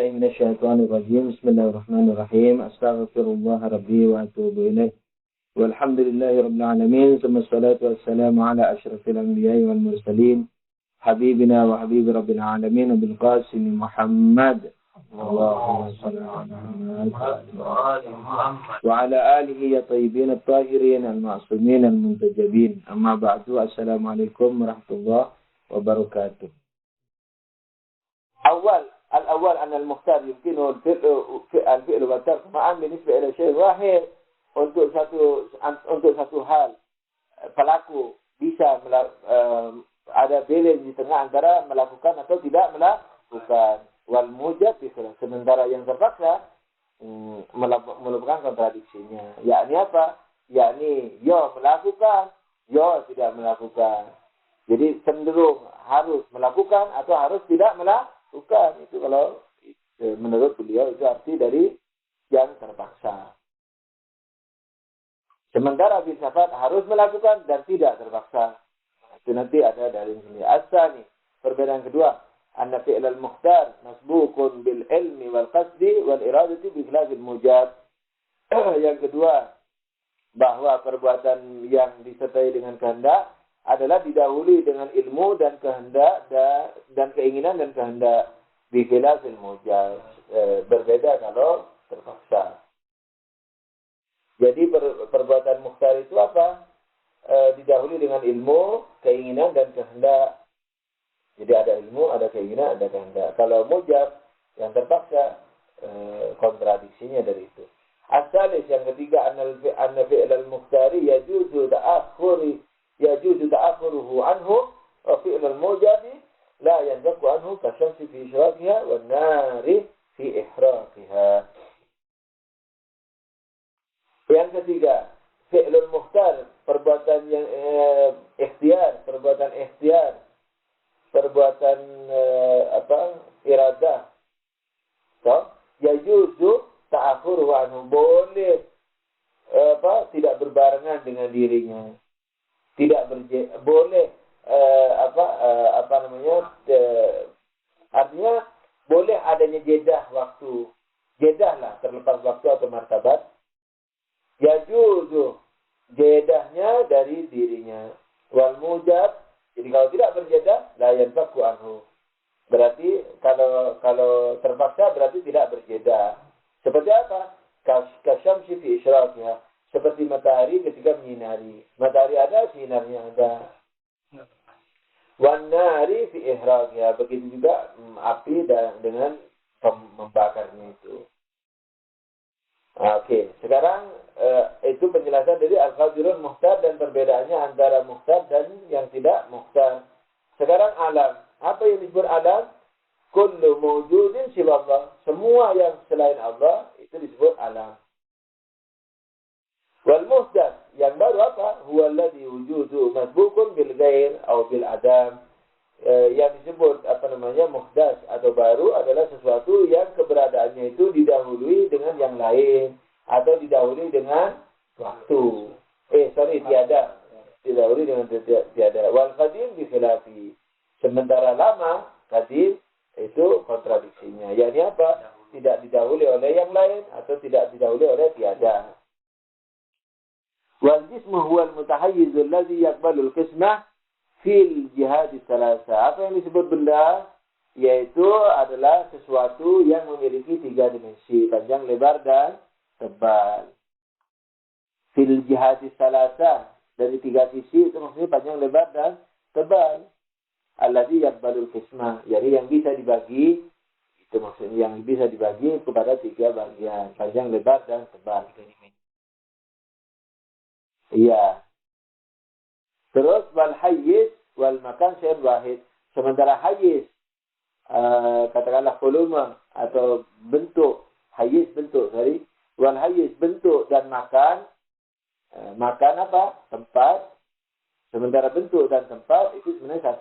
billahi minasyaitonir rajim. Bismillahirrahmanirrahim. Astaghfirullah rabbi wa atubu ilaih. Walhamdulillahirabbil alamin. Wassalatu wassalamu ala asyrafil anbiya'i wal mursalin. Habibina wa habibi rabbil alamin bil qasim Muhammad. Allahumma shalli ala Muhammad wa ala alihi ya tayyibin at-tahirin al-ma'sumin al-muntajabin. Amma ba'du. Assalamualaikum warahmatullahi wabarakatuh. الأول أن المختار يمكنه الفعل والترك معا بالنسبة إلى شيء واحد untuk satu hal pelaku bisa ada balance di tengah antara melakukan atau tidak melakukan. Wal mujab sementara yang terpaksa merupakan kontradiksinya. Yakni apa? Yakni yo melakukan, yo tidak melakukan. Jadi cenderung harus melakukan atau harus tidak melakukan. Itu kalau menurut beliau itu arti dari yang terpaksa. Sementara filsafat harus melakukan dan tidak terpaksa. Itu nanti ada dari sini. Asani, perbedaan kedua. Anna fi'l al-mukhtar masbuqun bil ilmi wal qasdi wal iradati bi khilafil mujab. Yang kedua, bahwa perbuatan yang disertai dengan kehendak adalah didahului dengan ilmu dan kehendak dan keinginan dan kehendak. Bikhilafil mujaz, berbeda kalau terpaksa. Jadi perbuatan mukhtar itu apa? Didahului dengan ilmu, keinginan dan kehendak. Jadi ada ilmu, ada keinginan, ada kehendak. Kalau mujaz yang terpaksa, kontradiksinya dari itu. Asalis yang ketiga, anna fi'l al-mukhtari yajuzu ta'akhuruhu anhu wa fi'l al-mujabi la yanzaku anhu kasyamsi fi isyraqiha wan nari fi ihraqiha. Yang ketiga, fi'lul mukhtar, perbuatan yang ikhtiar, perbuatan iradah. So, yajuzu ta'akhuruhu anhu, boleh tidak berbarengan dengan dirinya. Boleh artinya boleh adanya jedah waktu. Jedah lah, terlepas waktu atau martabat. Yajuzu, jedahnya dari dirinya. Wal mujab, jadi kalau tidak berjedah, la yanfaku anhu. Berarti kalau terpaksa berarti tidak berjedah. Seperti apa? Kasyamsi fi isyraqiha. Seperti matahari ketika menyinari. Matahari ada, sinarnya ada. Wan nari fi ihraqiha, begitu juga api dengan membakarnya itu. Oke, sekarang itu penjelasan dari al-qadirun mukhtar dan perbedaannya antara mukhtar dan yang tidak mukhtar. Sekarang alam. Apa yang disebut alam? Kullu mawjudin siwa Allah. Semua yang selain Allah itu disebut alam. Wal muhdath, yang baru apa? Huwa alladhi wujudu masbukun bil ghair atau bil adam. Yang disebut muhdath atau baru adalah sesuatu yang keberadaannya itu didahului dengan yang lain atau didahului dengan waktu. Tiada. Didahului dengan tiada. Wal qadim bi khilafi. Sementara lama, qadim itu kontradiksinya. Yakni apa? Tidak didahului oleh yang lain atau tidak didahului oleh tiada. Wal jismu huwa al-mutahayyiz alladhi yaqbalu al-qismah fil jihad tsalasa. Apa yang disebut benda? Yaitu adalah sesuatu yang memiliki 3 dimensi, panjang, lebar dan tebal. Fil jihad tsalasa, dari 3 sisi itu maksudnya panjang, lebar dan tebal. Alladhi yaqbalu al-qismah, jadi yang bisa dibagi, itu maksudnya yang bisa dibagi kepada 3 bagian, panjang, lebar dan tebal. Iya. Terus wal hayyiz wal makan syai' wahid. Sementara hayyiz katakanlah volume atau bentuk, hayyiz bentuk, wal hayyiz bentuk dan makan. Makan apa? Tempat. Sementara bentuk dan tempat itu sebenarnya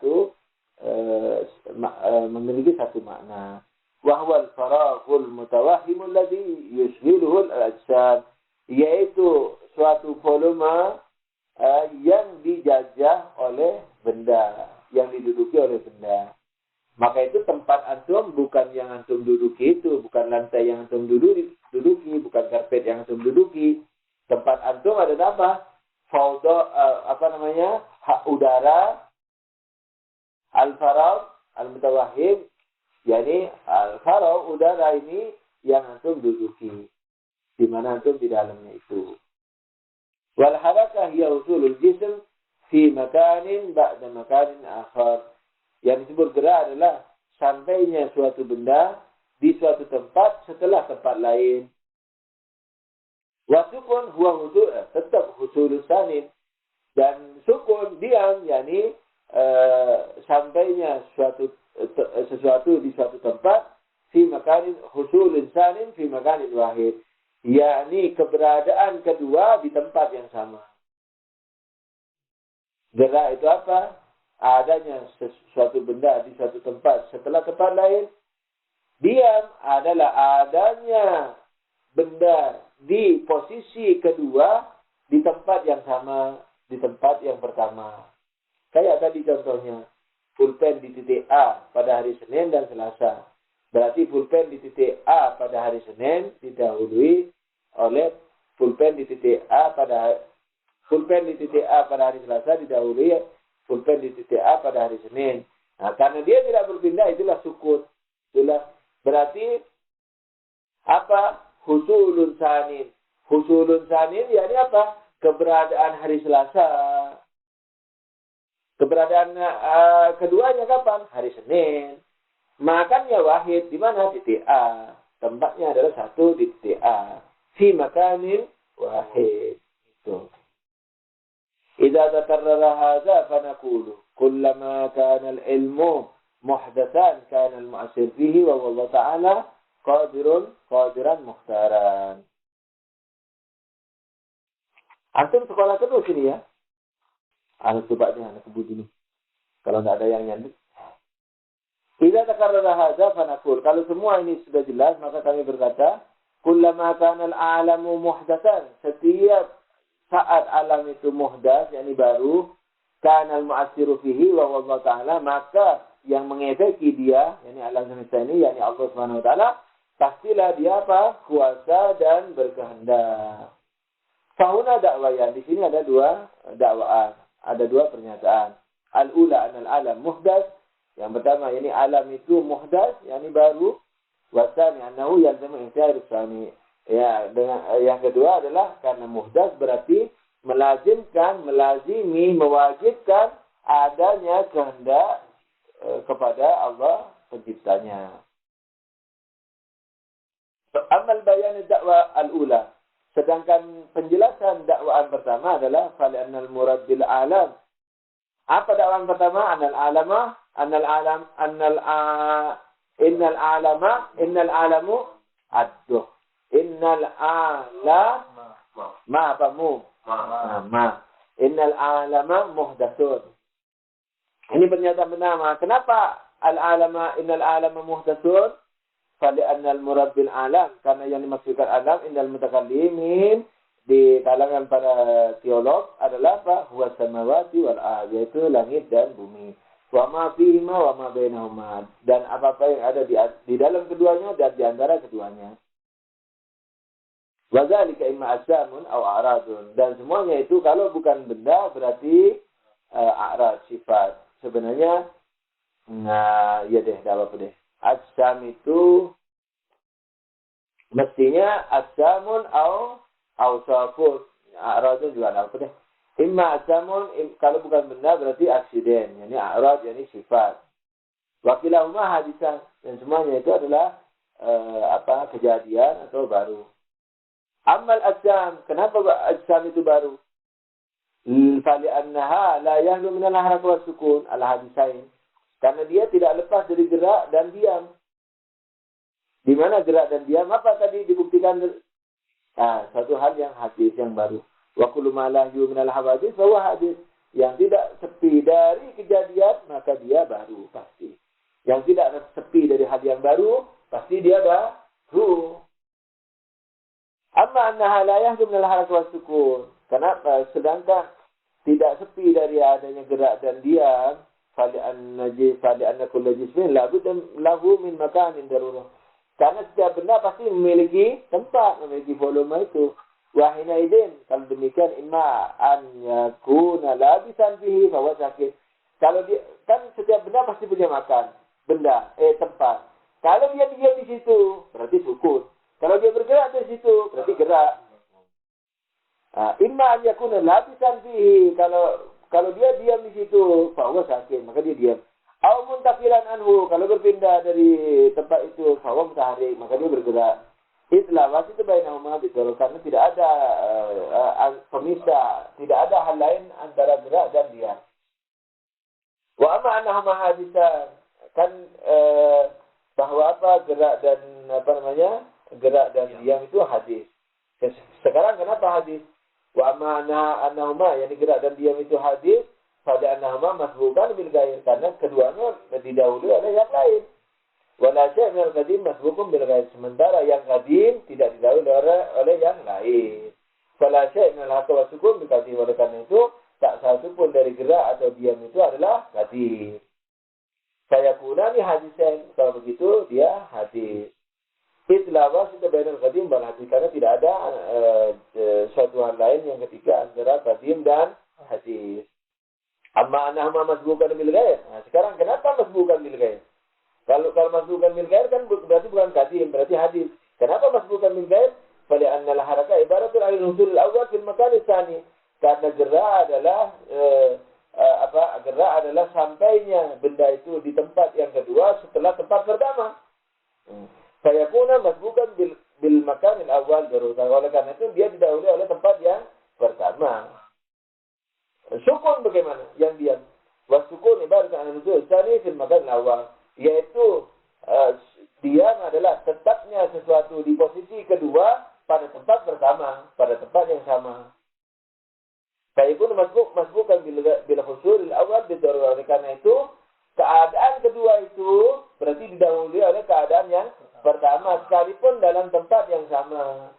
memiliki satu makna. Wa huwa al-faraghul mutawahhim alladhi yushghiluhu al-ajsad, yaitu suatu volume yang dijajah oleh benda, yang diduduki oleh benda. Maka itu tempat antum bukan yang antum duduki itu, bukan lantai yang antum duduki, bukan karpet yang antum duduki. Tempat antum ada apa? Fauda, hak udara, al-farad, al-mutawahhid, yakni al-farad udara ini yang antum duduki, di mana antum di dalamnya itu. Wal harakah hiya usulul jism fi makanin ba'da makanin akhar. Yang disebut gerak adalah sampainya suatu benda di suatu tempat setelah tempat lain. Wa sukun huwa tetap husulus sanin. Dan sukun diam, yakni sampainya sesuatu di suatu tempat fi makanin husulun sanin fi makanin wahid. Yakni keberadaan kedua di tempat yang sama. Gerak itu apa? Adanya sesuatu benda di suatu tempat setelah tempat lain. Diam adalah adanya benda di posisi kedua di tempat yang sama, di tempat yang pertama. Kayak tadi contohnya, pulpen di titik A pada hari Senin dan Selasa. Berarti pulpen di titik A pada hari Senin didahului oleh pulpen di titik A pada hari Selasa didahului pulpen di titik A pada hari Senin. Nah, karena dia tidak berpindah, itulah sukun. Itulah berarti apa? Husulun sanin. Husulun sanin yakni apa? Keberadaan hari Selasa. Keberadaan keduanya kapan? Hari Senin. Makannya wahid di mana? Titik A. Tempatnya adalah satu di titik A. Fi makanin wahid. Itu. إذا تكرر هذا فنقول كلما كان العلم محدثا كان المؤثر فيه وهو الله تعالى قادرا مختارا. Antum sekolah terus ini ya. Anak coba anak kebut ini. Kalau tidak ada yang nyanduk. Idza takarrara hadza fanaqul. Kalau semua ini sudah jelas maka kami berkata kullama kana al-'alamu muhdatsan. Setiap saat alam itu muhdas, yakni baru, kanal mu'assiru fihi wa Allah Ta'ala, maka yang mengefeki dia, yakni alam semesta ini, yakni Allah Subhanahu Wa Ta'ala, pastilah dia apa? Kuasa dan berkehendak. Fahuna dakwayan. Di sini ada dua dakwaan, ada dua pernyataan. Al-ula anal alam muhdas. Yang pertama, yakni alam itu muhdas, yakni baru. Wasani annahu yalzamu intiharus sani. Ya, dengan yang kedua adalah karena muhdas berarti melazimi, mewajibkan adanya kehendak kepada Allah penciptanya. Amal bayan dakwah al-ula. Sedangkan penjelasan dakwaan pertama adalah fali'annal murad bil alam. Apa dakwaan pertama? Innal alamu adduh. Innal alama Innal alama muhdatsun. Ini pernyataan pertama. Kenapa innal alama muhdatsun? Fali'annal murad bil alam. Karena yang dimaksudkan alam innal mutakallimin di kalangan para teolog adalah apa? Huwa samawati wal ardh, yaitu langit dan bumi. Wa ma fihima wa ma bainahuma. Dan apa-apa yang ada di dalam keduanya dan di antara keduanya. Wadzalika imma asamun aw a'radun. Dan semuanya itu kalau bukan benda berarti a'rad, sifat. Sebenarnya ya deh, enggak apa-apa deh. Asam itu mestinya asamun aw awsafun. A'radun juga enggak apa deh. Imma asamun, kalau bukan benda berarti aksiden. Yani a'rad, yani sifat. Wakilahuma hadisan. Dan semuanya itu adalah kejadian atau baru. Amal ajsam, kenapa ajsam itu baru? Fali'annaha la yahlu minal harakat was sukun al-hadisain. Karena dia tidak lepas dari gerak dan diam. Di mana gerak dan diam? Apa tadi dibuktikan? Satu hal yang hadis yang baru. Wa kullu ma la yahlu minal hawadits fa huwa hadis. Yang tidak sepi dari kejadian maka dia baru pasti. Yang tidak sepi dari hal yang baru pasti dia baru. Amma annaha la yahdu min al-harakat was sukun. Kenapa? Sedangkan tidak sepi dari adanya gerak dan diam, Fali'anna kulla jismin lahu min makanin darurah. Karena setiap benda pasti memiliki tempat, memiliki volume itu. Wahina idin, kalau demikian imma an yakuna labisan bihi bahwa sakit. Kalau dia kan setiap benda pasti punya makan, tempat. Kalau dia diam di situ, berarti sukun. Kalau dia bergerak di situ, berarti gerak. Imma an yakuna labisan bihi, kalau dia diam di situ, bahwa sakit, maka dia diam. Au muntaqilan anhu, kalau berpindah dari tempat itu, bahwa mutaharik, maka dia bergerak. Itulah wasit bainahuma bidzul, karena tidak ada pemisah, tidak ada hal lain antara gerak dan diam. Wa amma annahuma hadisan, kan bahwa gerak dan diam itu hadis. Sekarang kenapa hadis? Wa amma annahuma, yani gerak dan diam itu hadis, pada annahuma masbuqan bil ghair, karena keduanya didahului oleh yang lain. Wala syai' minal qadim masbuqun bil ghair, sementara yang qadim tidak didahului oleh yang lain. Wala syai' minal hatta wa sukun bil qadim, oleh karena itu tak satu pun dari gerak atau diam itu adalah qadim. Saya kunani hadisan, kalau begitu dia hadis. Itulah wasit bainal qadim wal hadis, karena tidak ada suatu hal lain yang ketiga antara qadim dan hadis. Amma anahuma masbuqan bil ghair. Nah, sekarang kenapa masbuqan bil ghair? Kalau masbuqan bil ghair kan berarti bukan qadim, berarti hadis. Kenapa masbuqan bil ghair? Fali anna al haraka ibaratul al nusul al awwal fil makan tsani. Karena gerak adalah sampainya benda itu di tempat yang kedua setelah tempat pertama. Fayakuna masbuqan bil makan al awwal darurat. Oleh karena itu dia didahului oleh tempat yang pertama. Sukun bagaimana? Yang diam. Wasukun ibarat an-nuzul tsani fil makan awal, yaitu diam adalah tetapnya sesuatu di posisi kedua pada tempat pertama, pada tempat yang sama. Fayakun masbuqan bil husul al-awwal bidarurah. Karena itu keadaan kedua itu berarti didahului oleh keadaan yang pertama sekalipun dalam tempat yang sama.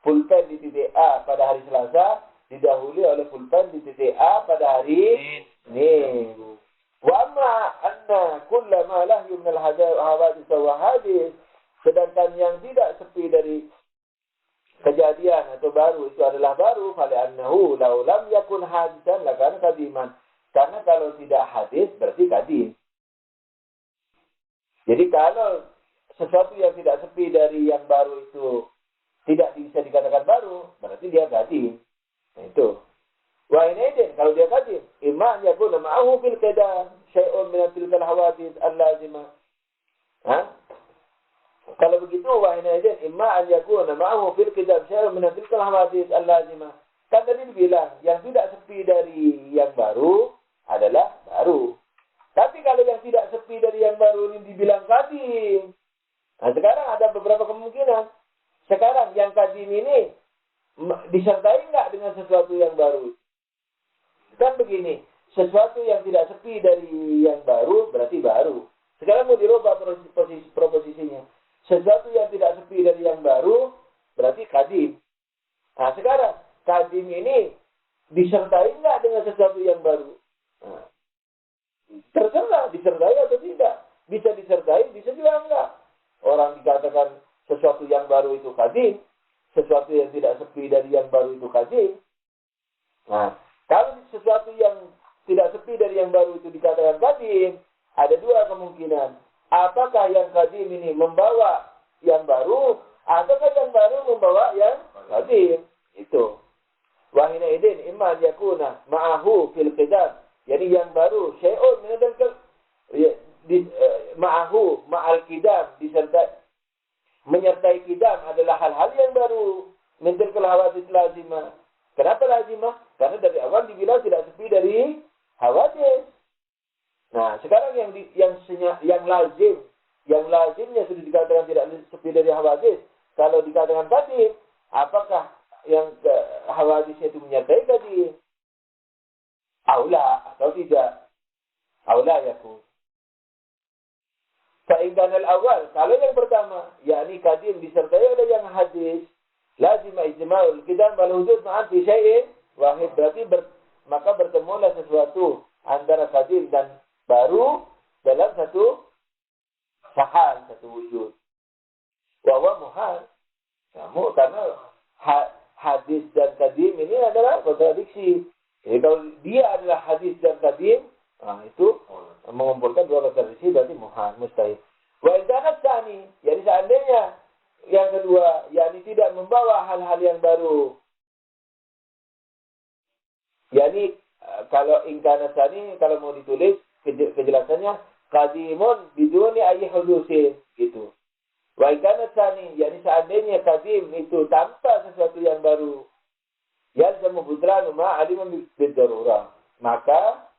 Pulpen di titik A pada hari Selasa didahului oleh pulpen di titik A pada hari ini. Wa amma anna kullama lahu min al-hawadith wa hadith, sedangkan yang tidak sepi dari kejadian atau baru itu adalah baru, fali annahu law lam yakun hadisan lakan qadiman. Karena kalau tidak hadis berarti qadim. Jadi kalau sesuatu yang tidak sepi dari yang baru itu tidak bisa dikatakan baru, berarti dia qadim. Nah, itu. Wa inaidin, kalau dia qadim, imma yakun ma'ahu fil qidam syai'un min tilkal hawadith al-lazimah. Kalau begitu, wa inaidin imma yakun ma'ahu fil qidam syai'un min tilkal hawadith al-lazimah. Kan tadi dibilang yang tidak sepi dari yang baru adalah baru. Tapi kalau yang tidak sepi dari yang baru ini dibilang qadim. Nah, sekarang ada beberapa kemungkinan. Sekarang yang qadim ini disertai enggak dengan sesuatu yang baru? Kan begini, sesuatu yang tidak sepi dari yang baru berarti baru. Sekarang mau dirubah proposisinya. Sesuatu yang tidak sepi dari yang baru berarti qadim. Nah, sekarang qadim ini disertai enggak dengan sesuatu yang baru? Nah, terserah disertai atau tidak. Bisa disertai, bisa juga enggak. Orang dikatakan sesuatu yang baru itu qadim, sesuatu yang tidak sepi dari yang baru itu qadim. Nah, kalau sesuatu yang tidak sepi dari yang baru itu dikatakan qadim, ada dua kemungkinan. Apakah yang qadim ini membawa yang baru, ataukah yang baru membawa yang qadim? Itu. Wa hina idin imma yakuna ma'ahu fil qidam. Jadi yang baru syai'un min ma'ahu ma'al qidam disertai menyertai qidam adalah hal-hal yang baru min tilkal hawadits lazimah. Kenapa lazimah? Karena dari awal dibilang tidak sepi dari hawadits. Nah, sekarang yang lazimnya sudah dikatakan tidak sepi dari hawadits. Kalau dikatakan qadim, apakah yang hawaditsnya itu menyertai qadim? Aula atau tidak? Aula yakun. Fa'indan al-awal, kalau yang pertama, yakni qadim disertai oleh yang hadis, lazim ijma'ul qidam wal hudud ma'an fi syai'in wahid, berarti maka bertemulah sesuatu antara qadim dan baru dalam satu hal, satu wujud. Bahwa muhal. Kamu karena hadis dan kadim ini adalah kontradiksi. Jadi kalau dia adalah hadis dan kadim, itu mengumpulkan dua kontradiksi berarti muhal, mustahil. Wa idzanat tsani, jadi seandainya yang kedua, yakni tidak membawa hal-hal yang baru. Yani kalau ingkana tsani, kalau mau ditulis kejelasannya qadimun biduni ayyi hudusin gitu. Wa ikana tsani, yakni seandainya kadim itu tanpa sesuatu yang baru. Yalzamu budranu ma aliman bid-darurah. Maka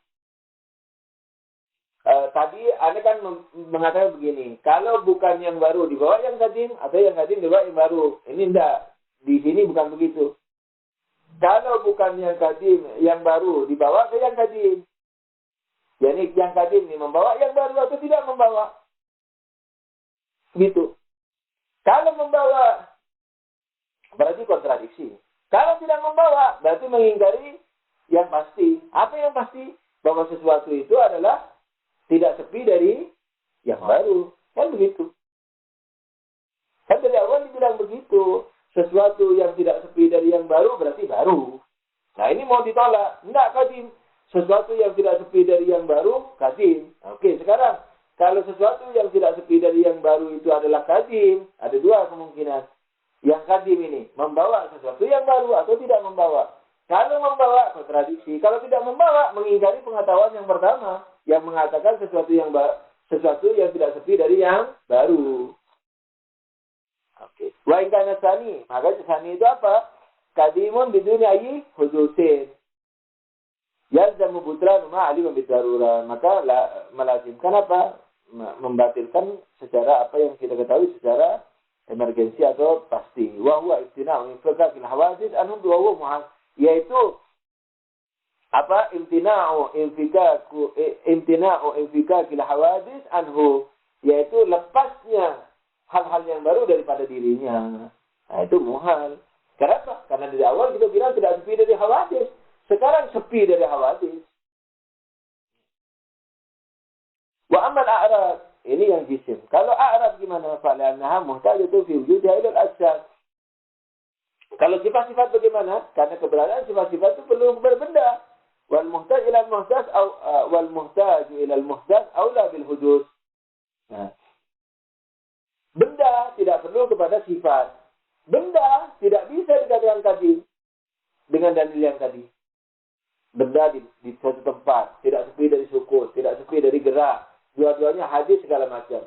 tadi Anda kan mengatakan begini, kalau bukan yang baru dibawa yang kadim atau yang kadim dibawa yang baru. Ini enggak. Di sini bukan begitu. Kalau bukan yang kadim, yang baru dibawa ke yang kadim. Jadi yang kadim ini membawa yang baru atau tidak membawa. Gitu. Kalau membawa, berarti kontradiksi. Kalau tidak membawa, berarti mengingkari yang pasti. Apa yang pasti? Bahwa sesuatu itu adalah tidak sepi dari yang baru. Kan begitu. Kan dari awal dibilang begitu. Sesuatu yang tidak sepi dari yang baru, berarti baru. Nah ini mau ditolak. Enggak, kadim. Sesuatu yang tidak sepi dari yang baru, kadim. Oke, sekarang. Kalau sesuatu yang tidak sepi dari yang baru itu adalah kadim, ada dua kemungkinan. Yang kadim ini membawa sesuatu yang baru atau tidak membawa. Kalau membawa, kontradiksi. Kalau tidak membawa, mengingkari pengetahuan yang pertama, yang mengatakan sesuatu yang tidak sepi dari yang baru. Oke. Wa in kana tsani, maka tsani itu apa? Kadimun biduni ayyi hudusin. Yalzamu butranu ma aliman bid-darurah. Maka melazimkan apa? Membatalkan secara apa yang kita ketahui secara emergensi atau pasti. Wa huwa imtina'u infika fil hawadits anhum wa huwa muhal. Yaitu apa? Imtina'u infika fil hawadits anhu. Yaitu lepasnya hal-hal yang baru daripada dirinya. Nah, itu muhal. Kenapa? Karena dari awal kita bilang tidak sepi dari hawadits. Sekarang sepi dari hawadits. Wa amal a'rab, ini yang jisim. Kalau a'rab gimana? Fa'li'annaha muhtajatu fi wujudiha ila al-ajsad. Kalau sifat-sifat bagaimana? Karena keberadaan sifat-sifat itu perlu berbenda. Wal muhtaj ila al-muhdas wal muhtaj ila al-muhdas aula bil hudud. Nah. Benda tidak perlu kepada sifat. Benda tidak bisa dikatakan kadim dengan dalil yang tadi. Benda di suatu tempat, tidak sepi dari sukun, tidak sepi dari gerak. Dua-duanya hadis segala macam.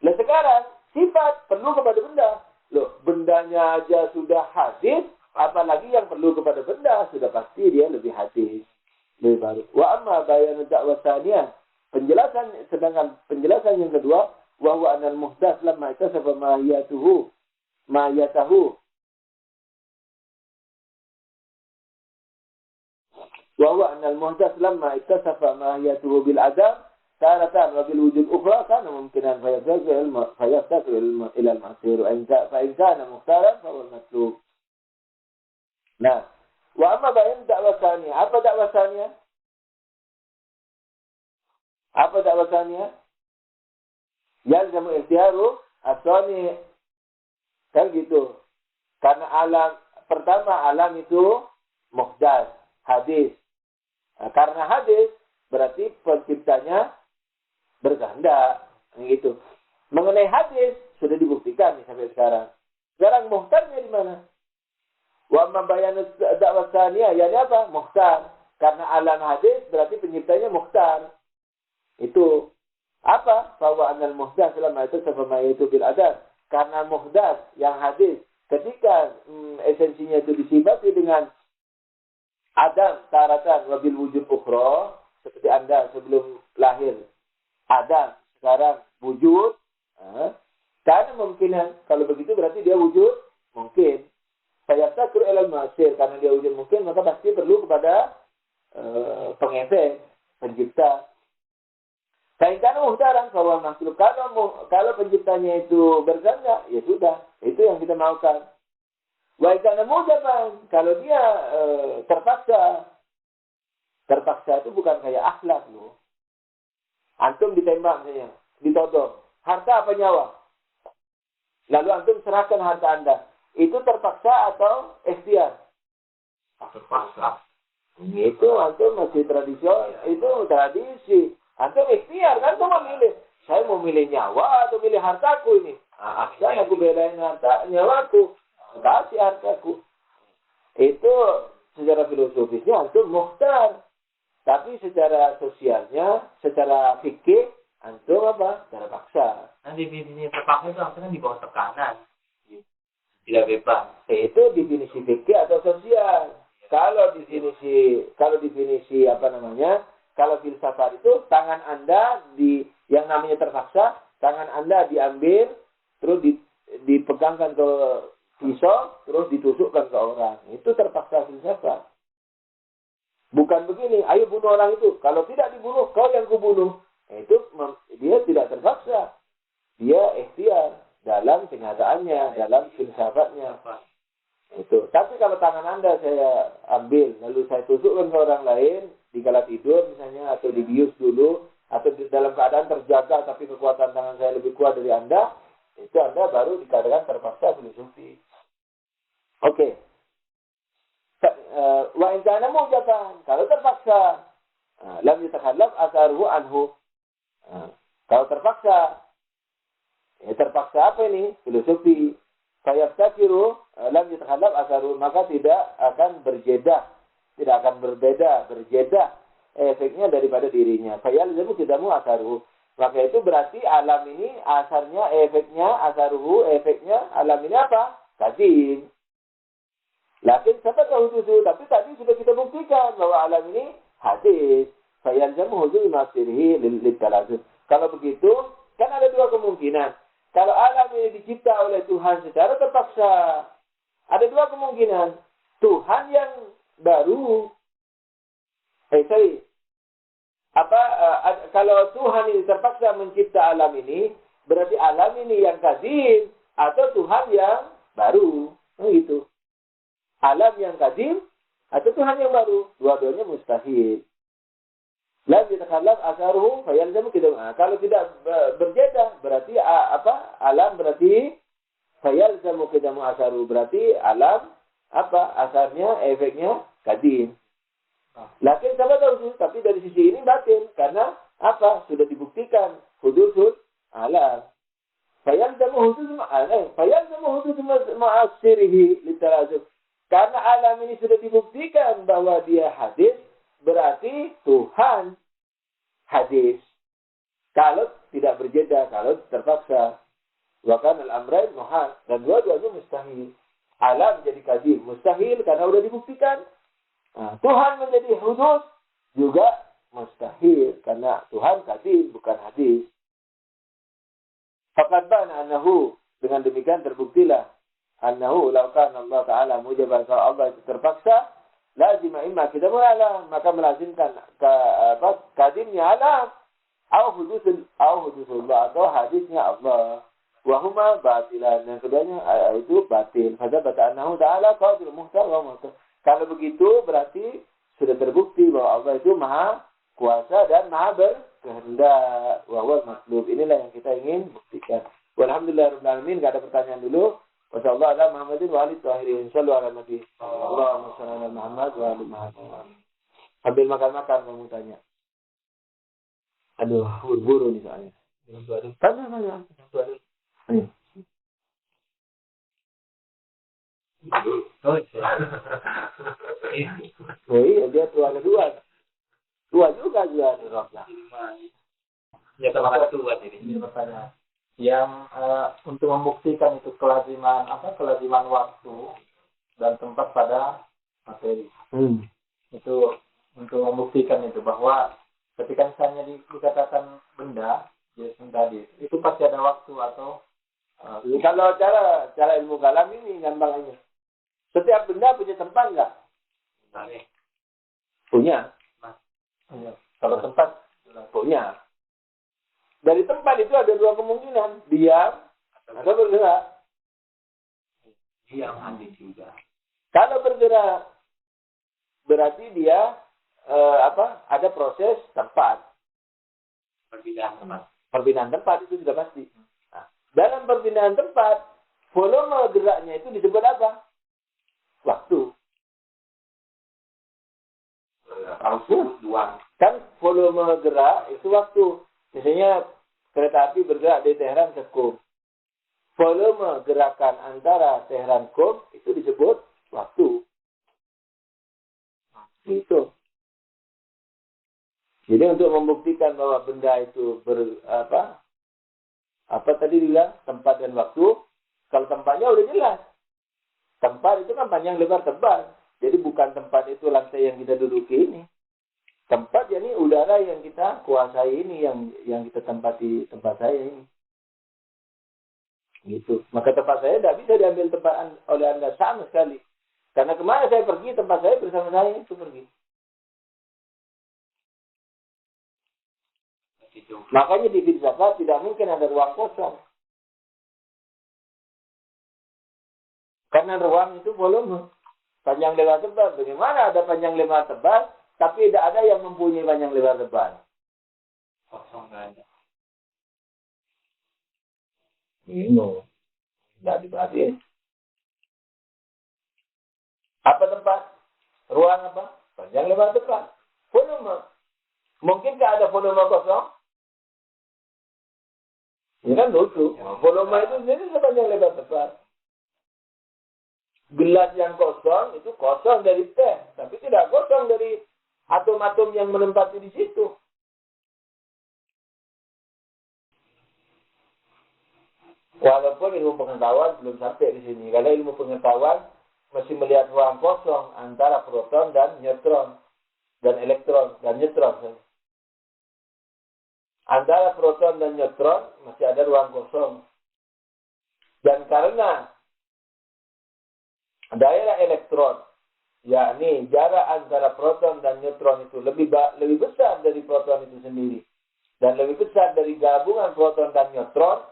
Nah sekarang, sifat perlu kepada benda. Loh, bendanya aja sudah hadis, apalagi yang perlu kepada benda, sudah pasti dia lebih hadis. Lebih baru. Wa amma bayanu da'wah tsaniyah. Sedangkan penjelasan yang kedua, wa huwa anal muhdas lamma itasafa mahiyatahu. Wa huwa anal muhdas lamma itasafa mahiyatahu bil adam. Taratan wa bil wujud ukhra kana mumkinan fayaftatu ila al-masir fa in kana mukhtaran fa huwa al-matlub. Nah, wa amma bayan dakwah tsaniyah. Apa dakwah tsaniyah? Apa dakwah tsaniyah? Yalzamu ihtiyaru as-tsani. Kan gitu. Karena alam itu muhdas, hadis. Nah, karena hadis berarti penciptanya berkehendak, gitu. Mengenai hadis sudah dibuktikan nih sampai sekarang. Sekarang muhtarnya di mana? Wa mabayanu dakwah tsaniyah, yani apa? Muhtar. Karena alam hadis berarti penciptanya muhtar. Itu apa? Bahwa anal muhdas selama itu sama itu bil adab. Karena muhdas yang hadis ketika esensinya itu disifati dengan adam taratan wabil wujud ukhra, seperti Anda sebelum lahir ada, sekarang wujud. Karena mungkinan, kalau begitu berarti dia wujud mungkin. Saya takut ilal masir, karena dia wujud mungkin, maka pasti perlu kepada pengefek, pencipta. Kaitan muhtaran, kalau makhluk, kalau penciptanya itu berganda, ya sudah, itu yang kita maukan. Waikana mujaban, kalau dia terpaksa itu bukan kayak akhlak loh. Antum ditembak misalnya, ditodong. Harta apa nyawa? Lalu antum serahkan harta Anda. Itu terpaksa atau ikhtiar? Terpaksa. Itu antum masih tradisional, itu tradisi. Antum ikhtiar, kan antum memilih. Saya mau milih nyawa atau milih hartaku ini? Saya aku belain harta, nyawaku. Kasih hartaku. Itu secara filosofisnya antum mukhtar. Tapi secara sosialnya, secara fikih, antum apa? Terpaksa. Nah, definisi terpaksa itu artinya di bawah tekanan. Tidak bebas. Itu definisi fikih atau sosial. Kalau definisi apa namanya? Kalau filsafat itu tangan Anda yang namanya terpaksa, tangan Anda diambil terus dipegangkan ke pisau terus ditusukkan ke orang. Itu terpaksa filsafat. Bukan begini, ayo bunuh orang itu. Kalau tidak dibunuh, kau yang kubunuh. Itu dia tidak terpaksa. Dia ikhtiar dalam kenyataannya, dalam filsafatnya. Itu. Tapi kalau tangan Anda saya ambil, lalu saya tusukkan ke orang lain, di kala tidur misalnya, atau dibius dulu, atau dalam keadaan terjaga, tapi kekuatan tangan saya lebih kuat dari Anda, itu Anda baru dikatakan terpaksa filosofi. Oke. Wa in kana mujatan, kalau terpaksa, lam yatakhallaf atharuhu anhu. Kalau terpaksa, terpaksa apa ini? Filosofi. Fayaftakiru lam yatakhallaf atharuhu, maka tidak akan berjeda, tidak akan berjeda efeknya daripada dirinya. Fayalzamu kidamu atharuhu. Maka itu berarti alam ini asarnya, efeknya, atharuhu, efeknya alam ini apa? Kadim. Lakin sampai hudusu, tapi tadi sudah kita buktikan bahwa alam ini hadis. Fayalzamu hudu masirihi lil-talazum. Kalau begitu, kan ada dua kemungkinan. Kalau alam ini dicipta oleh Tuhan secara terpaksa, ada dua kemungkinan. Tuhan yang baru, kalau Tuhan ini terpaksa mencipta alam ini, berarti alam ini yang kadim atau Tuhan yang baru. Begitu. Alam yang kadim atau Tuhan yang baru. Dua-duanya mustahil. La yatakhallaf atharuhu fayalzamu kidamu. Kalau tidak berbeda berarti alam berarti fayalzamu kidamu atharuhu, berarti alam asarnya, efeknya kadim. Lakin sama tahu, tapi dari sisi ini batil karena sudah dibuktikan hudusul alam. Fayalzamu hudusul ma'asirihi litalazum. Karena alam ini sudah dibuktikan bahwa dia hadis, berarti Tuhan hadis. Kalau tidak berjeda, kalau terpaksa. Bahkan al-amrain muhal. Dan dua-duanya mustahil. Alam jadi kadim, mustahil karena sudah dibuktikan. Tuhan menjadi hudus juga mustahil karena Tuhan kadim, bukan hadis. Faqad bana annahu, dengan demikian terbuktilah annahu law kana Allah Ta'ala mujaban, kalau Allah itu terpaksa, lazim imma kitabul alam, maka melazimkan kadimnya alam, au hudusullah, atau hadisnya Allah. Wahuma batilan, yang keduanya itu batil. Fadzabata annahu Ta'ala qadir muhtar wa muhtar. Kalau begitu berarti sudah terbukti bahwa Allah itu maha kuasa dan maha berkehendak. Wa huwa matlub. Inilah yang kita ingin buktikan. Walhamdulillahirabbil alamin. Enggak ada pertanyaan dulu. Wasallallahu ala Muhammadin wa alihi tahirin. Sallu ala nabi. Allahumma shalli ala Muhammad wa ali Muhammad. Sambil makan-makan kamu tanya. Aduh, buru-buru nih soalnya. Tanya. Ayo. Oh iya, dia tua kedua. Tua juga di Roslah. Ya, terima kasih tua ini. Pertanyaan. Yang untuk membuktikan itu kelaziman waktu dan tempat pada materi. Itu untuk membuktikan itu bahwa ketika misalnya dikatakan benda, jisim tadi, itu pasti ada waktu atau kalau cara ilmu kalam ini gampang aja. Setiap benda punya tempat enggak? Punya. Kalau tempat punya. Dari tempat itu ada dua kemungkinan, diam atau bergerak. Diam hadis juga. Kalau bergerak berarti dia ada proses tempat. Perpindahan tempat itu sudah pasti. Nah, dalam perpindahan tempat, volume geraknya itu disebut apa? Waktu. Kan volume gerak itu waktu. Misalnya kereta api bergerak dari Teheran ke Qom. Volume gerakan antara Teheran Qom itu disebut waktu. Itu. Jadi untuk membuktikan bahwa benda itu apa tadi bilang tempat dan waktu, kalau tempatnya udah jelas. Tempat itu kan panjang lebar tebal. Jadi bukan tempat itu lantai yang kita duduki ini. Tempat ya ini udara yang kita kuasai ini, yang kita tempati tempat saya ini. Gitu. Maka tempat saya tidak bisa diambil tempat oleh Anda sama sekali. Karena kemana saya pergi, tempat saya bersama saya itu pergi. Makanya di filsafat tidak mungkin ada ruang kosong. Karena ruang itu volume. Panjang lebar tebal. Bagaimana ada panjang lebar tebal, tapi tidak ada yang mempunyai panjang lebar tebal? Kosong nggak ada. Ini tidak dibahas. Apa tempat? Ruang apa? Panjang lebar tebal. Volume. Mungkinkah ada volume kosong? Ini kan lucu. Volume itu sendiri sepanjang lebar tebal. Gelas yang kosong itu kosong dari teh, tapi tidak kosong dari atom-atom yang menempati di situ. Walaupun ilmu pengetahuan belum sampai di sini, karena ilmu pengetahuan masih melihat ruang kosong antara proton dan neutron dan elektron dan neutron. Antara proton dan neutron masih ada ruang kosong. Dan karena daerah elektron, yakni jarak antara proton dan neutron itu lebih besar dari proton itu sendiri, dan lebih besar dari gabungan proton dan neutron,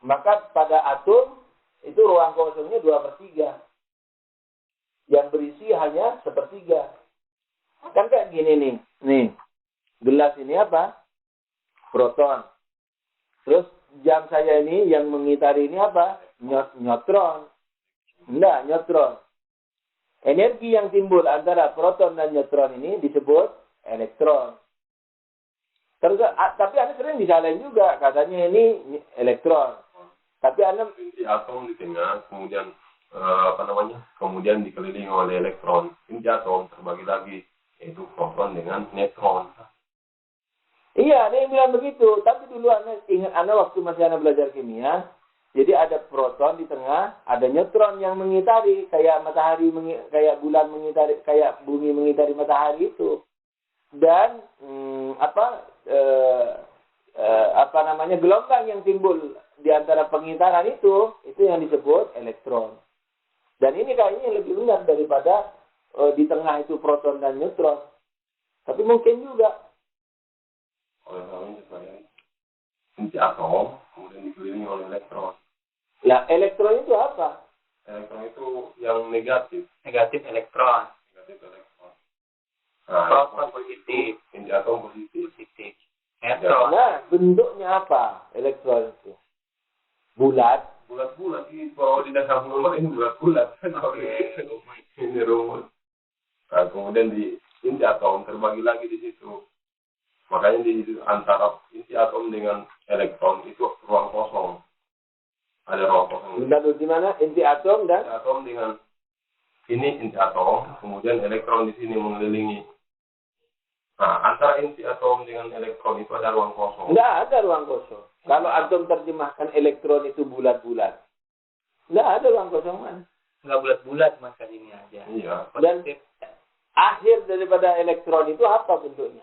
maka pada atom itu ruang kosongnya 2/3, yang berisi hanya 1/3. Kan kayak gini nih, gelas ini apa? Proton. Terus jam saya ini yang mengitari ini apa? Neutron. Enggak, neutron. Energi yang timbul antara proton dan neutron ini disebut elektron. Terus, tapi Anda sering disalahin juga, katanya ini elektron. Tapi Anda inti atom di tengah, kemudian kemudian dikelilingi oleh elektron. Inti atom terbagi lagi, yaitu proton dengan neutron. Iya, dia bilang begitu. Tapi dulu Anda ingat waktu masih Anda belajar kimia. Jadi ada proton di tengah, ada neutron yang mengitari, kayak matahari, kayak bulan mengitari, kayak bumi mengitari matahari itu. Dan gelombang yang timbul di antara pengitaran itu yang disebut elektron. Dan ini kayaknya lebih benar daripada di tengah itu proton dan neutron. Tapi mungkin juga. Inti atom kemudian dikelilingi oleh elektron. Lah, elektron itu apa? Elektron itu yang negatif. Negatif elektron. Nah, Proton positif. Inti atom positif. Neutron. Nah, bentuknya apa elektron itu? Bulat. Bulat-bulat. Kalau di dasar nomor ini bulat-bulat. Ini rumus. Nah, kemudian di inti atom terbagi lagi di situ. Makanya di antara inti atom dengan elektron itu ruang kosong. Ada ruang kosong. Bentar di mana? Inti atom dan? Inti atom dengan ini inti atom, kemudian elektron di sini mengelilingi. Nah, antara inti atom dengan elektron itu ada ruang kosong. Tidak ada ruang kosong. Kalau atom terjemahkan elektron itu bulat-bulat. Tidak ada ruang kosong mana? Enggak bulat-bulat mas ini aja. Iya. Dan akhir daripada elektron itu apa bentuknya?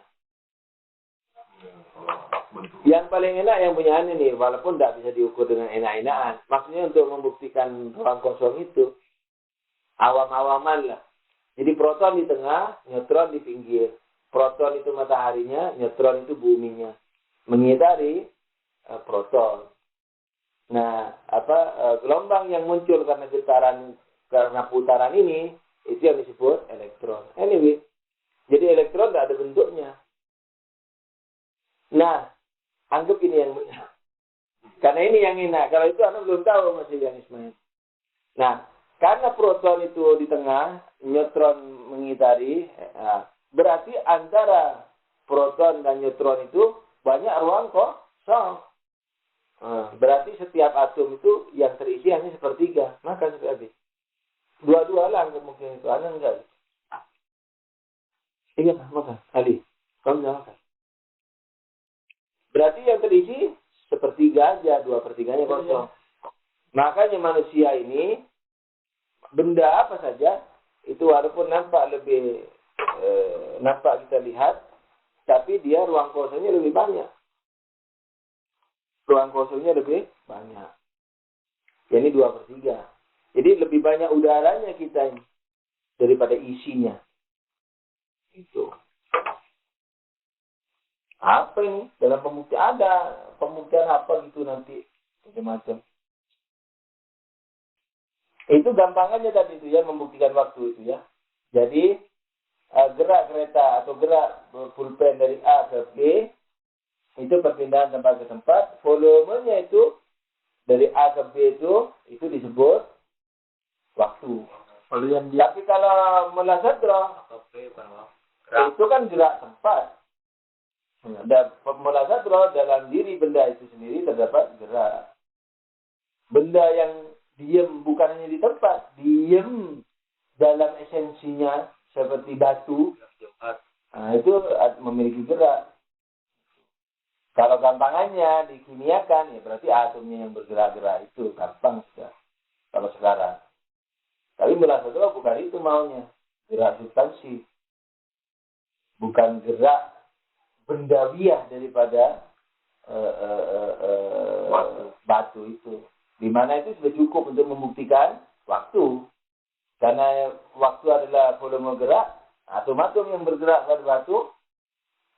Yang paling enak yang punya ini nih, walaupun tidak bisa diukur dengan enak-enakan. Maksudnya untuk membuktikan ruang kosong itu, awam-awaman lah. Jadi proton di tengah, neutron di pinggir. Proton itu mataharinya, neutron itu buminya. Mengitari proton. Nah, gelombang yang muncul karena putaran ini, itu yang disebut elektron. Anyway, jadi elektron tidak ada bentuknya. Nah, anggap ini yang benar. Karena ini yang enak. Kalau itu Anda belum tahu masih yang Ismail. Nah, karena proton itu di tengah, neutron mengitari, berarti antara proton dan neutron itu banyak ruang kosong. Berarti setiap atom itu yang terisi hanya sepertiga. Maka habis. Dua-dua lah mungkin itu. Anda enggak. Iya, makan. Ali, kamu jangan makan. Berarti yang terisi sepertiga aja, 2/3-nya kosong. Makanya manusia ini, benda apa saja, itu walaupun nampak lebih, nampak kita lihat, tapi dia ruang kosongnya lebih banyak. Ruang kosongnya lebih banyak. Ini 2/3. Jadi lebih banyak udaranya kita ini daripada isinya. Itu. Apa ini? Dalam pembuktian ada. Pembuktian apa gitu nanti. Macam-macam. Itu gampangannya tadi itu ya. Membuktikan waktu itu ya. Jadi gerak kereta atau gerak pulpen dari A ke B. Itu perpindahan tempat ke tempat. Volumenya itu dari A ke B itu disebut waktu. Tapi kalau mulasadra itu kan gerak tempat. Dan mulasadra dalam diri benda itu sendiri terdapat gerak. Benda yang diam bukan hanya di tempat, diam dalam esensinya seperti batu. Itu memiliki gerak. Kalau gampangannya dikimiakan, ya berarti atomnya yang bergerak-gerak itu gampang sudah. Kalau sekarang. Tapi mulasadra bukan itu maunya. Gerak substansi. Bukan gerak bendawiah daripada batu itu. Di mana itu sudah cukup untuk membuktikan waktu. Karena waktu adalah volume gerak, atom-atom yang bergerak pada batu,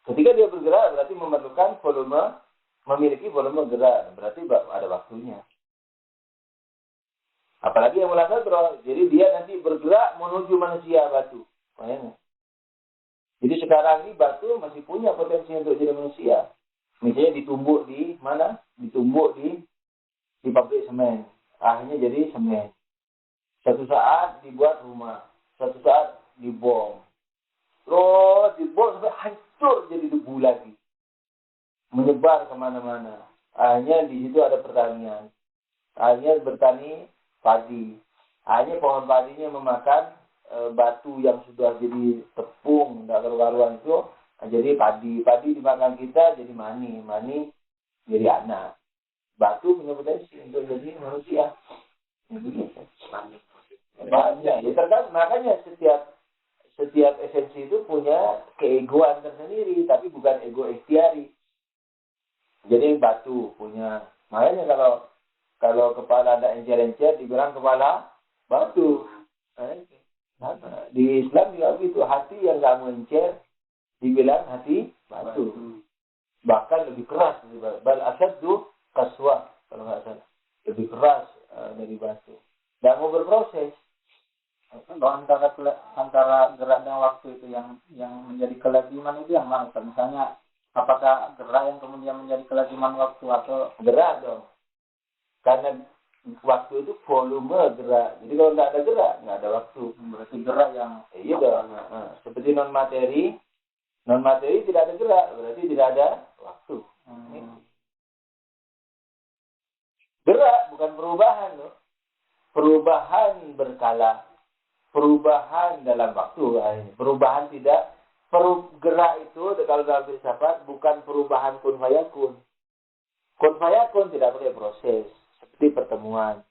ketika dia bergerak berarti memerlukan volume, memiliki volume gerak. Berarti ada waktunya. Apalagi yang mulasadra, jadi dia nanti bergerak menuju manusia batu. Bayangkan. Jadi sekarang ini batu masih punya potensi untuk jadi manusia. Misalnya ditumbuk di mana? Ditumbuk di pabrik semen. Akhirnya jadi semen. Satu saat dibuat rumah. Satu saat dibom. Terus dibom sampai hancur jadi debu lagi. Menyebar kemana-mana. Akhirnya di situ ada pertanian. Akhirnya bertani padi. Akhirnya pohon padinya memakan batu yang sudah jadi tepung, tidak karu-karuan itu, jadi padi dimakan kita jadi mani jadi anak. Batu punya potensi untuk jadi manusia. Banyak. Ya, tergantung. Makanya setiap esensi itu punya keegoan tersendiri, tapi bukan ego ikhtiari. Jadi batu punya. Makanya kalau kepala ada encer-encer dibilang kepala batu. Di Islam juga begitu, hati yang nggak mencer dibilang hati batu. Bahkan lebih keras bal asyaddu qaswa kalau nggak salah, lebih keras dari batu. Dan mau berproses. Antara gerak dan waktu itu yang menjadi kelaziman itu yang mana? Misalnya apakah gerak yang kemudian menjadi kelaziman waktu atau gerak dong? Karena waktu itu volume gerak. Jadi kalau nggak ada gerak, nggak ada waktu. Berarti gerak yang iya dong. Seperti non materi tidak ada gerak, berarti tidak ada waktu. Gerak bukan perubahan loh. Perubahan berkala. Perubahan dalam waktu. Perubahan tidak. Gerak itu kalau dalam filsafat bukan perubahan kun fayakun. Kun fayakun tidak pakai proses. Seperti pertemuan.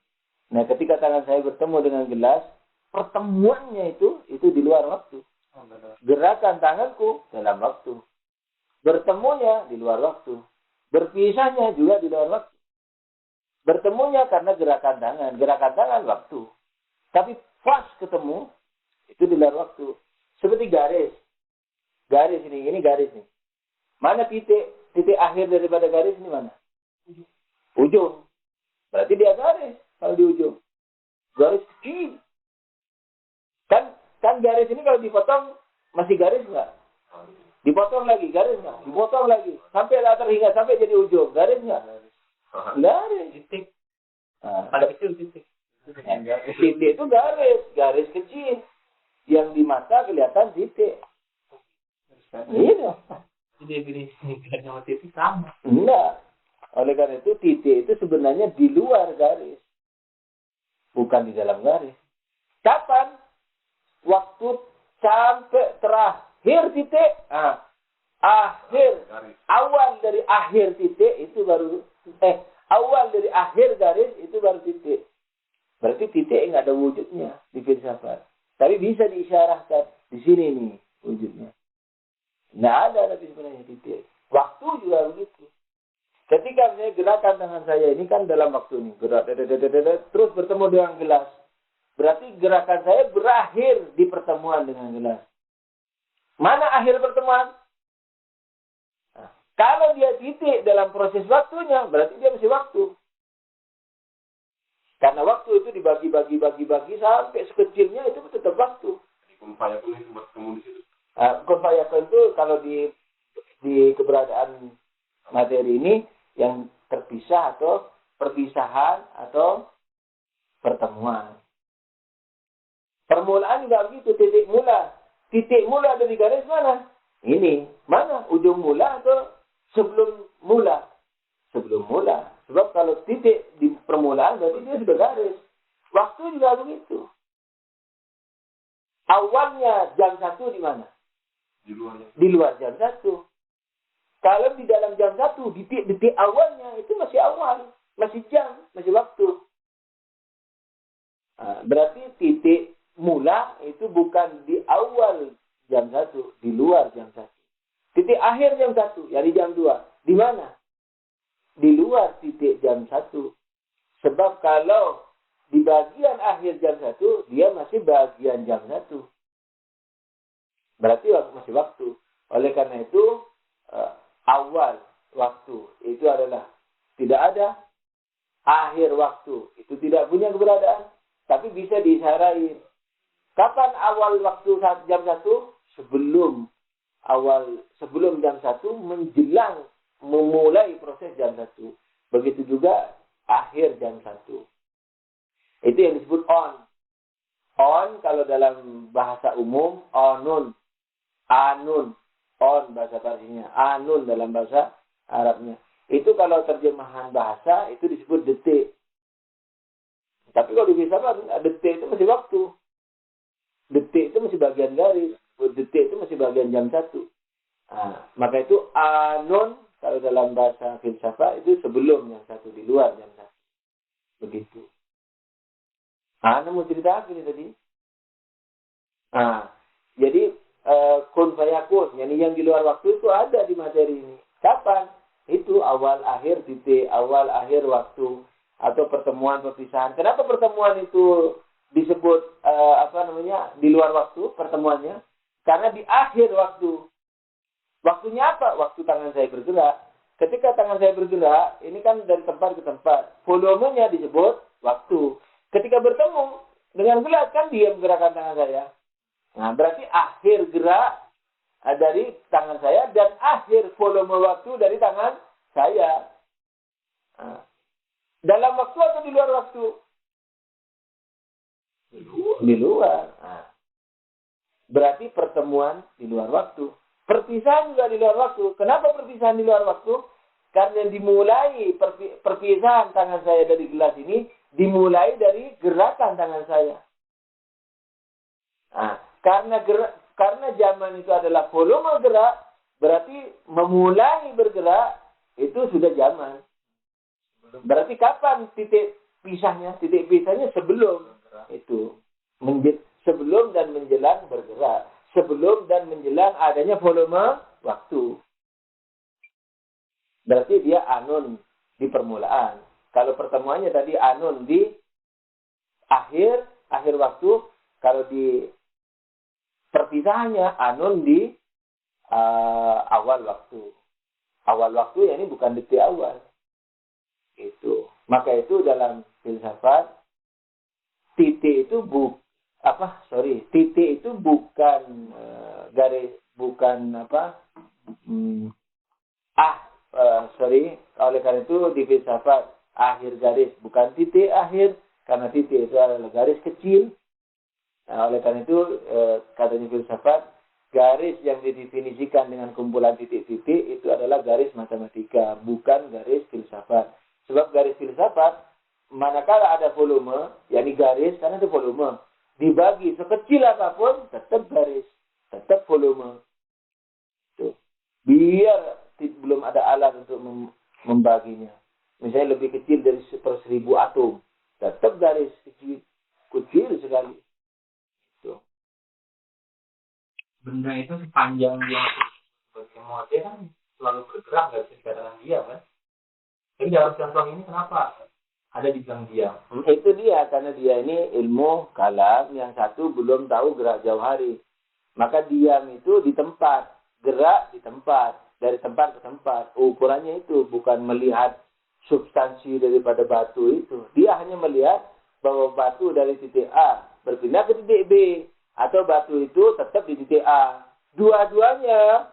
Nah, ketika tangan saya bertemu dengan gelas, pertemuannya itu di luar waktu. Gerakan tanganku dalam waktu. Bertemunya di luar waktu. Berpisahnya juga di luar waktu. Bertemunya karena gerakan tangan. Gerakan tangan waktu. Tapi pas ketemu, itu di luar waktu. Seperti garis. Garis ini garis nih. Mana titik akhir daripada garis ini mana? Ujung. Berarti dia garis kalau di ujung. Garis kecil. Kan garis ini kalau dipotong masih garis nggak? Dipotong lagi, garis nggak? Dipotong lagi. Sampai tak terhingga, sampai jadi ujung. Garis nggak? Garis. Titik. Ada kecil titik. titik itu garis kecil. Yang di mata kelihatan titik. Iya. Jadi definisi garis sama titik sama. Enggak. Oleh karena itu titik itu sebenarnya di luar garis. Bukan di dalam garis. Kapan? Waktu sampai terakhir titik. Akhir. Awal dari akhir titik itu baru. Awal dari akhir garis itu baru titik. Berarti titik nggak ada wujudnya di filsafat. Tapi bisa diisyarahkan. Di sini nih wujudnya. Nggak ada tapi sebenarnya titik. Waktu juga begitu. Ketika saya gerakan tangan saya ini kan dalam waktu ini. Gerak, terus bertemu dengan gelas. Berarti gerakan saya berakhir di pertemuan dengan gelas. Mana akhir pertemuan? Nah, kalau dia titik dalam proses waktunya, berarti dia masih waktu. Karena waktu itu dibagi-bagi sampai sekecilnya itu tetap waktu. Kun fayakun itu bertemu di situ. Kun fayakun itu kalau di keberadaan materi ini yang terpisah atau perpisahan atau pertemuan. Permulaan juga begitu, titik mula. Titik mula dari garis mana? Ini. Mana? Ujung mula atau sebelum mula? Sebelum mula. Sebab kalau titik di permulaan berarti dia sudah garis. Waktu juga begitu. Awalnya jam 1 di mana? Di luar jam 1. Kalau di dalam jam 1, detik awalnya itu masih awal. Masih jam, masih waktu. Berarti titik mula itu bukan di awal jam 1, di luar jam 1. Titik akhir jam 1, dari jam 2. Di mana? Di luar titik jam 1. Sebab kalau di bagian akhir jam 1, dia masih bagian jam 1. Berarti masih waktu. Oleh karena itu, awal waktu itu adalah tidak ada. Akhir waktu itu tidak punya keberadaan. Tapi bisa diisyarahin. Kapan awal waktu jam 1? Sebelum jam 1 menjelang memulai proses jam 1. Begitu juga akhir jam 1. Itu yang disebut on. On kalau dalam bahasa umum, onun. Anun. On bahasa Parsinya. Anun dalam bahasa Arabnya. Itu kalau terjemahan bahasa itu disebut detik. Tapi kalau di filsafat, detik itu masih waktu. Detik itu masih bagian garis. Detik itu masih bagian jam 1. Maka itu anun kalau dalam bahasa filsafat itu sebelum jam 1, di luar jam 1. Begitu. Anda mau cerita apa ini tadi? Jadi kun fayakun, yang di luar waktu itu ada di materi ini. Kapan? Itu awal akhir titik, awal akhir waktu atau pertemuan perpisahan. Kenapa pertemuan itu disebut di luar waktu pertemuannya? Karena di akhir waktu. Waktunya apa? Waktu tangan saya bergerak. Ketika tangan saya bergerak, ini kan dari tempat ke tempat. Volumenya disebut waktu. Ketika bertemu dengan gelas kan diam gerakan tangan saya. Nah, berarti akhir gerak dari tangan saya dan akhir volume waktu dari tangan saya. Dalam waktu atau di luar waktu? Di luar. Berarti pertemuan di luar waktu. Perpisahan juga di luar waktu. Kenapa perpisahan di luar waktu? Karena dimulai perpisahan tangan saya dari gelas ini dimulai dari gerakan tangan saya. Karena zaman itu adalah volume gerak, berarti memulai bergerak itu sudah zaman. Berarti kapan titik pisahnya? Titik pisahnya sebelum itu. Sebelum dan menjelang bergerak. Sebelum dan menjelang adanya volume waktu. Berarti dia anun di permulaan. Kalau pertemuannya tadi anun di akhir waktu. Kalau di perpisahannya anun di awal waktu. Awal waktu ya ini bukan detik awal. Itu. Maka itu dalam filsafat titik itu bukan garis oleh karena itu di filsafat akhir garis bukan titik akhir, karena titik itu adalah garis kecil. Nah, oleh karena itu katanya filsafat, garis yang didefinisikan dengan kumpulan titik-titik itu adalah garis matematika, bukan garis filsafat. Sebab garis filsafat, manakala ada volume, yakni garis, karena itu volume, dibagi sekecil apapun, tetap garis, tetap volume. Tuh. Biar belum ada alat untuk membaginya. Misalnya lebih kecil dari 1/1000 atom, tetap garis kecil sekali. Tuh. Benda itu sepanjang dia sebagai model kan selalu bergerak, nggak bisa dikatakan diam kan? Tapi dalam contoh ini kenapa ada dibilang diam? Itu dia, karena dia ini ilmu kalam, yang satu belum tahu gerak jauhari. Maka diam itu di tempat, gerak di tempat, dari tempat ke tempat. Ukurannya itu bukan melihat substansi daripada batu itu. Dia hanya melihat bahwa batu dari titik A berpindah ke titik B, atau batu itu tetap di titik A. Dua-duanya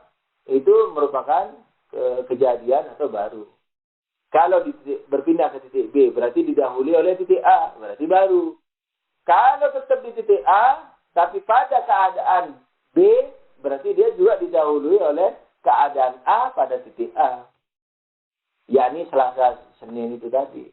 itu merupakan kejadian atau baru. Kalau berpindah ke titik B, berarti didahului oleh titik A, berarti baru. Kalau tetap di titik A, tapi pada keadaan B, berarti dia juga didahului oleh keadaan A pada titik A. Yakni Selasa, Senin itu tadi.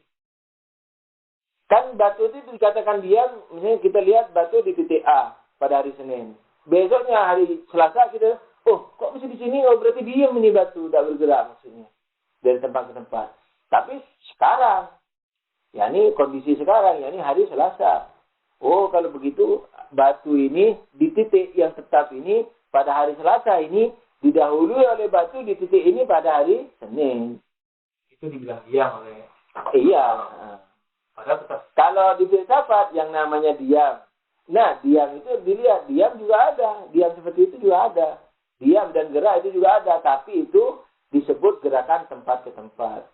Kan batu itu dikatakan diam, misalnya kita lihat batu di titik A pada hari Senin. Besoknya hari Selasa kita, kok masih di sini? Oh, berarti diam ini batu, tidak bergerak maksudnya. Dari tempat ke tempat. Tapi sekarang, yakni kondisi sekarang, yakni hari Selasa. Oh, kalau begitu batu ini di titik yang tetap ini pada hari Selasa ini didahului oleh batu di titik ini pada hari Senin. Itu dibilang diam oleh. Iya. Padahal tetap. Kalau di filsafat yang namanya diam. Nah, diam itu dilihat, diam juga ada. Diam seperti itu juga ada. Diam dan gerak itu juga ada, tapi itu disebut gerakan tempat ke tempat.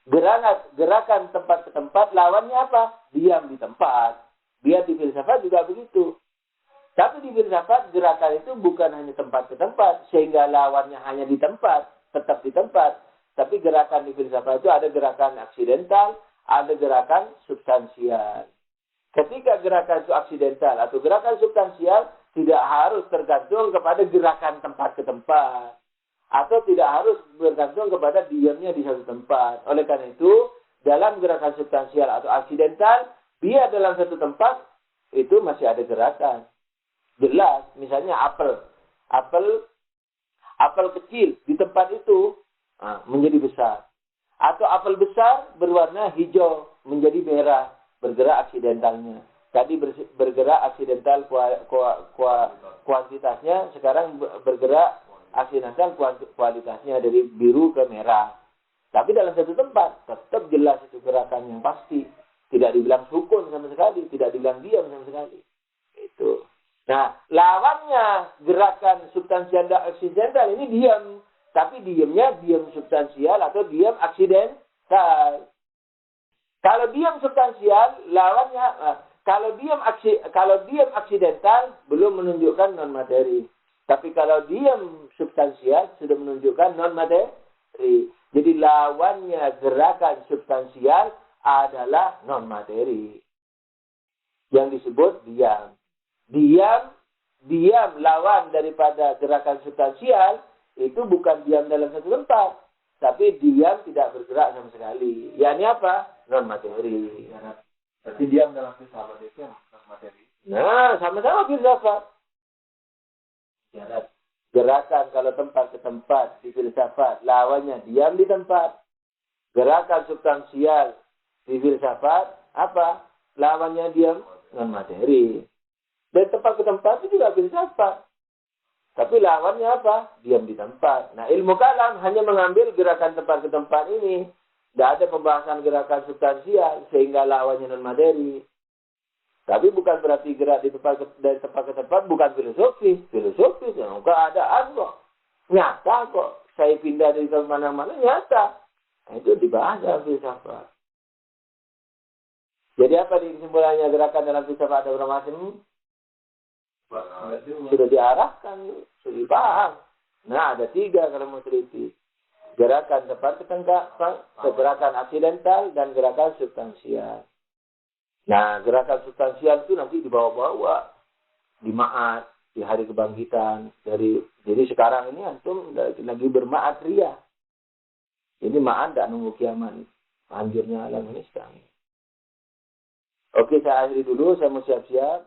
Gerakan tempat ke tempat lawannya apa? Diam di tempat. Biar di filsafat juga begitu. Tapi di filsafat gerakan itu bukan hanya tempat ke tempat, sehingga lawannya hanya di tempat, tetap di tempat. Tapi gerakan di filsafat itu ada gerakan aksidental, ada gerakan substansial. Ketika gerakan itu aksidental atau gerakan substansial, tidak harus tergantung kepada gerakan tempat ke tempat. Atau tidak harus bergantung kepada diamnya di satu tempat. Oleh karena itu, dalam gerakan substansial atau aksidental, biar dalam satu tempat, itu masih ada gerakan. Jelas, misalnya apel. Apel kecil di tempat itu menjadi besar. Atau apel besar berwarna hijau menjadi merah, bergerak aksidentalnya. Tadi bergerak aksidental kuantitasnya, sekarang bergerak aksidental kualitasnya dari biru ke merah. Tapi dalam satu tempat tetap jelas itu gerakan yang pasti. Tidak dibilang sukun sama sekali, tidak dibilang diam sama sekali. Itu. Nah, lawannya gerakan substansial dan aksidental ini diam. Tapi diamnya diam substansial atau diam aksidental. Kalau diam substansial, lawannya kalau diam aksidental belum menunjukkan non materi. Tapi kalau diam substansial sudah menunjukkan non materi. Jadi lawannya gerakan substansial adalah non materi. Yang disebut diam. Diam lawan daripada gerakan substansial itu bukan diam dalam satu tempat, tapi diam tidak bergerak sama sekali. Yakni apa? Non materi. Berarti diam dalam filsafat itu non materi. Nah, sama-sama filsafat. Gerakan kalau tempat ke tempat di filsafat, lawannya diam di tempat. Gerakan substansial di filsafat, apa? Lawannya diam, non materi. Dan tempat ke tempat itu juga filsafat. Tapi lawannya apa? Diam di tempat. Nah, ilmu kalam hanya mengambil gerakan tempat ke tempat ini. Tidak ada pembahasan gerakan substansial sehingga lawannya non materi. Tapi bukan berarti gerak dari tempat ke tempat bukan filosofis. Filosofis yang keadaan kok. Nyata kok. Saya pindah dari mana-mana nyata. Nah, itu dibahas dalam filsafat. Jadi apa di kesimpulannya gerakan dalam filsafat ada berapa macam? Sudah diarahkan. teliti. Paham? Nah, ada 3 kalau mau teliti. Gerakan tepat gerakan aksidental, dan gerakan substansial. Nah, gerakan substansial itu nanti dibawa-bawa di Ma'ad, di hari kebangkitan. Jadi sekarang ini antum lagi berma'ad ria. Jadi Ma'ad tidak nunggu kiamat. Anjurnya alam ini sekarang. Oke, saya akhiri dulu. Saya mau siap-siap.